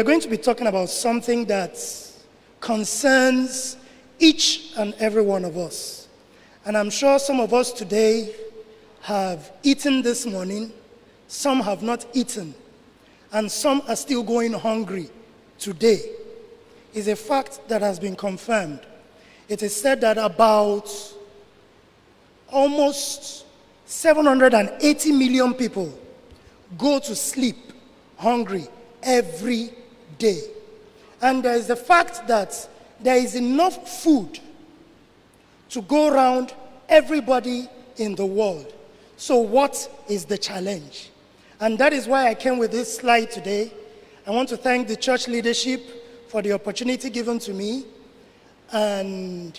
We're going to be talking about something that concerns each and every one of us. And I'm sure some of us today have eaten this morning, some have not eaten, and some are still going hungry today. It's a fact that has been confirmed. It is said that about almost 780 million people go to sleep hungry every day. And there is the fact that there is enough food to go around everybody in the world. So what is the challenge? And that is why I came with this slide today. I want to thank the church leadership for the opportunity given to me and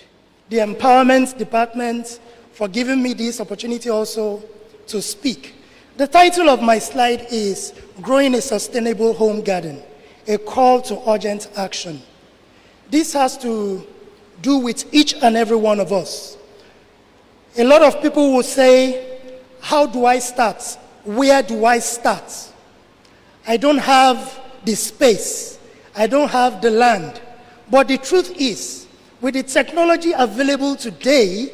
the empowerment department for giving me this opportunity also to speak. The title of my slide is Growing a Sustainable Home Garden, a call to urgent action. This has to do with each and every one of us. A lot of people will say, how do I start? Where do I start? I don't have the space. I don't have the land. But the truth is, with the technology available today,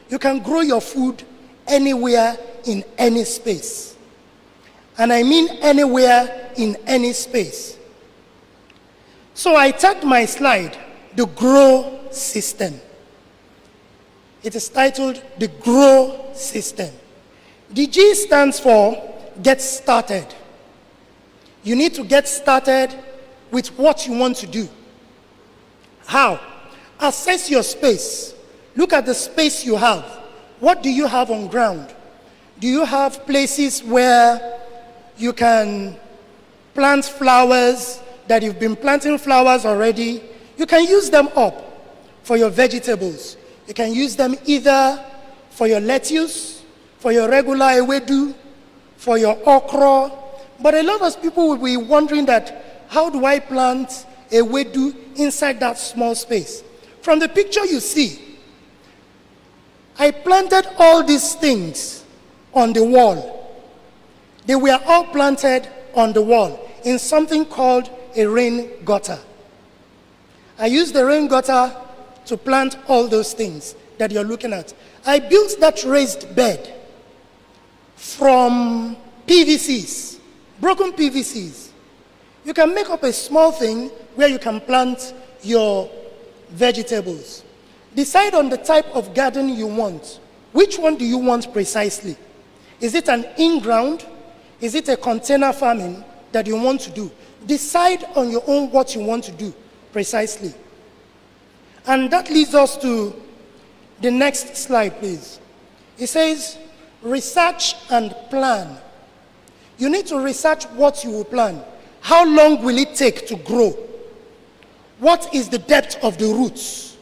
you can grow your food anywhere in any space. And I mean anywhere in any space. So I tagged my slide, the GROW system. It is titled the GROW system. The G stands for get started. You need to get started with what you want to do. How? Assess your space. Look at the space you have. What do you have on ground? Do you have places where you can plant flowers, that you've been planting flowers already? You can use them up for your vegetables. You can use them either for your lettuce, for your regular ewedu, for your okra. But a lot of people will be wondering that, how do I plant ewedu inside that small space? From the picture you see, I planted all these things on the wall. They were all planted on the wall in something called a rain gutter. I used the rain gutter to plant all those things that you're looking at. I built that raised bed from PVCs, broken PVCs. You can make up a small thing where you can plant your vegetables. Decide on the type of garden you want. Which one do you want precisely? Is it an in-ground? Is it a container farming that you want to do? Decide on your own what you want to do precisely. And that leads us to the next slide, please. It says, research and plan. You need to research what you will plant. How long will it take to grow? What is the depth of the roots?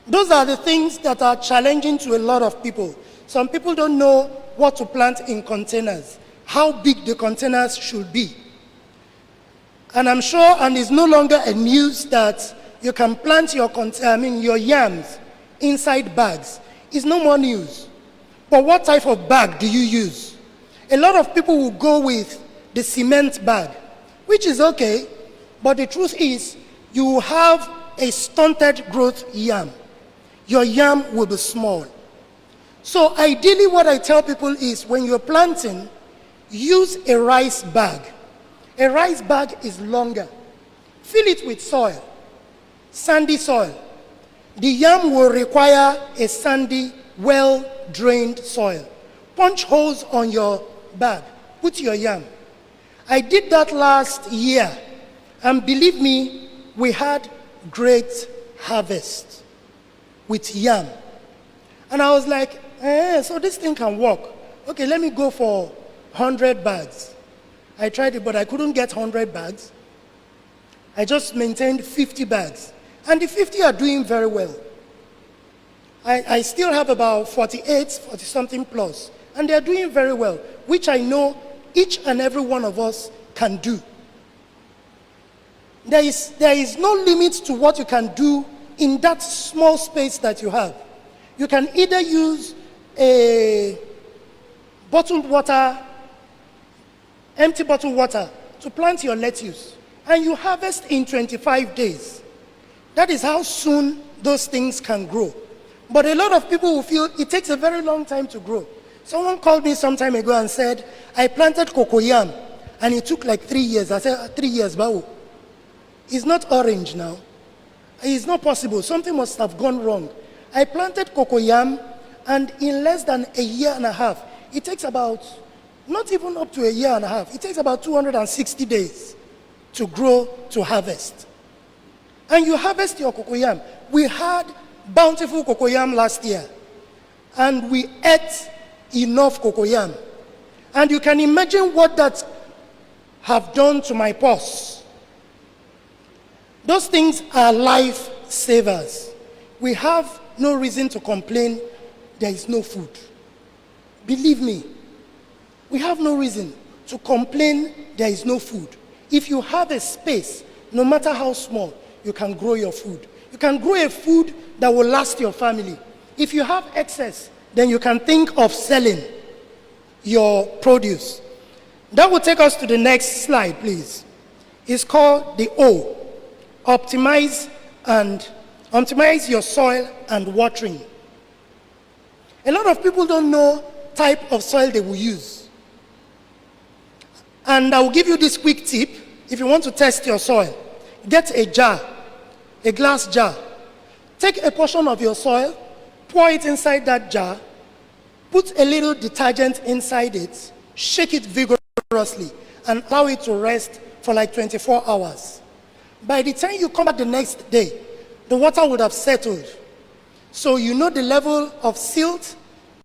Those are the things that are challenging to a lot of people. Some people don't know what to plant in containers, how big the containers should be. And I'm sure, and it's no longer a news, that you can plant your yams inside bags. It's no more news. But what type of bag do you use? A lot of people will go with the cement bag, which is okay, but the truth is, you will have a stunted growth yam. Your yam will be small. So ideally what I tell people is, when you're planting, use a rice bag. A rice bag is longer. Fill it with soil, sandy soil. The yam will require a sandy, well-drained soil. Punch holes on your bag. Put your yam. I did that last year, and believe me, we had great harvest with yam. And I was like, so this thing can work. Okay, let me go for 100 bags. I tried it, but I couldn't get 100 bags. I just maintained 50 bags. And the 50 are doing very well. I still have about 48, 40 something plus. And they're doing very well, which I know each and every one of us can do. There is no limit to what you can do in that small space that you have. You can either use a bottled water, empty bottled water, to plant your lettuce. and you harvest in 25 days. That is how soon those things can grow. But a lot of people will feel it takes a very long time to grow. Someone called me some time ago and said, I planted cocoyam and it took like 3 years. I said, 3 years, Bao. It's not orange now. It's not possible. Something must have gone wrong. I planted cocoyam and in less than a year and a half, it takes about, not even up to a year and a half, it takes about 260 days to grow, to harvest. And you harvest your cocoyam. We had bountiful cocoyam last year, and we ate enough cocoyam. And you can imagine what that have done to my purse. Those things are life savers. We have no reason to complain there is no food. Believe me, we have no reason to complain there is no food. If you have a space, no matter how small, you can grow your food. You can grow a food that will last your family. If you have excess, then you can think of selling your produce. That will take us to the next slide, please. It's called the O. Optimize your soil and watering. A lot of people don't know type of soil they will use. And I will give you this quick tip. If you want to test your soil, get a jar, a glass jar. Take a portion of your soil, pour it inside that jar, put a little detergent inside it, shake it vigorously, and allow it to rest for like 24 hours. By the time you come back the next day, the water would have settled. So you know the level of silt,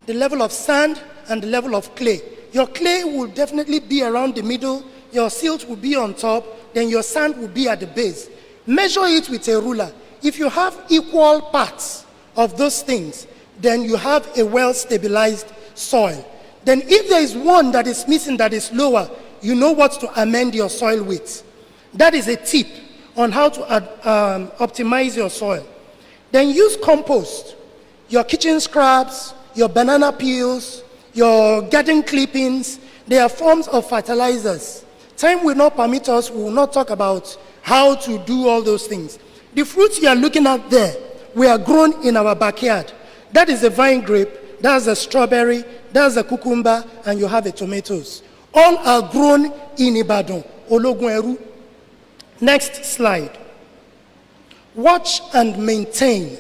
the level of sand, and the level of clay. Your clay will definitely be around the middle, your silt will be on top, then your sand will be at the base. Measure it with a ruler. If you have equal parts of those things, then you have a well-stabilized soil. Then if there is one that is missing, that is lower, you know what to amend your soil with. That is a tip on how to optimize your soil. Then use compost, your kitchen scraps, your banana peels, your garden clippings. They are forms of fertilizers. Time will not permit us, we will not talk about how to do all those things. The fruits you are looking at there, we are grown in our backyard. That is a vine grape, that's a strawberry, that's a cucumber, and you have the tomatoes. All are grown in Ibadan, Ologun Eru. Next slide. Watch and maintain.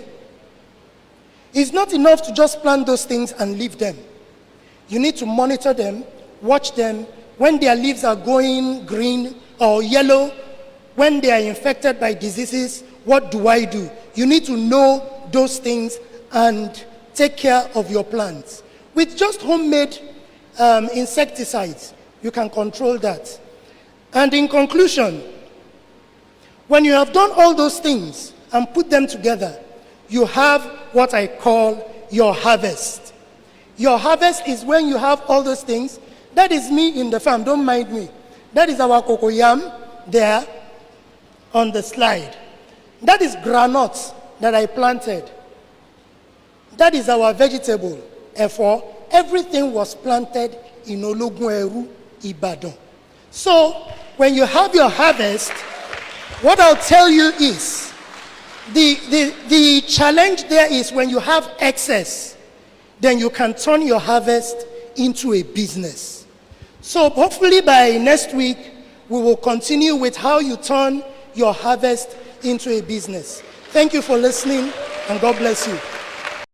It's not enough to just plant those things and leave them. You need to monitor them, watch them. When their leaves are going green or yellow, when they are infected by diseases, what do I do? You need to know those things and take care of your plants. With just homemade insecticides, you can control that. And in conclusion, when you have done all those things and put them together, you have what I call your harvest. Your harvest is when you have all those things. That is me in the farm, don't mind me. That is our cocoyam there on the slide. That is granules that I planted. That is our vegetable. Therefore, everything was planted in Ologun Eru, Ibadan. So, when you have your harvest, what I'll tell you is, the challenge there is when you have excess, then you can turn your harvest into a business. So hopefully by next week, we will continue with how you turn your harvest into a business. Thank you for listening, and God bless you.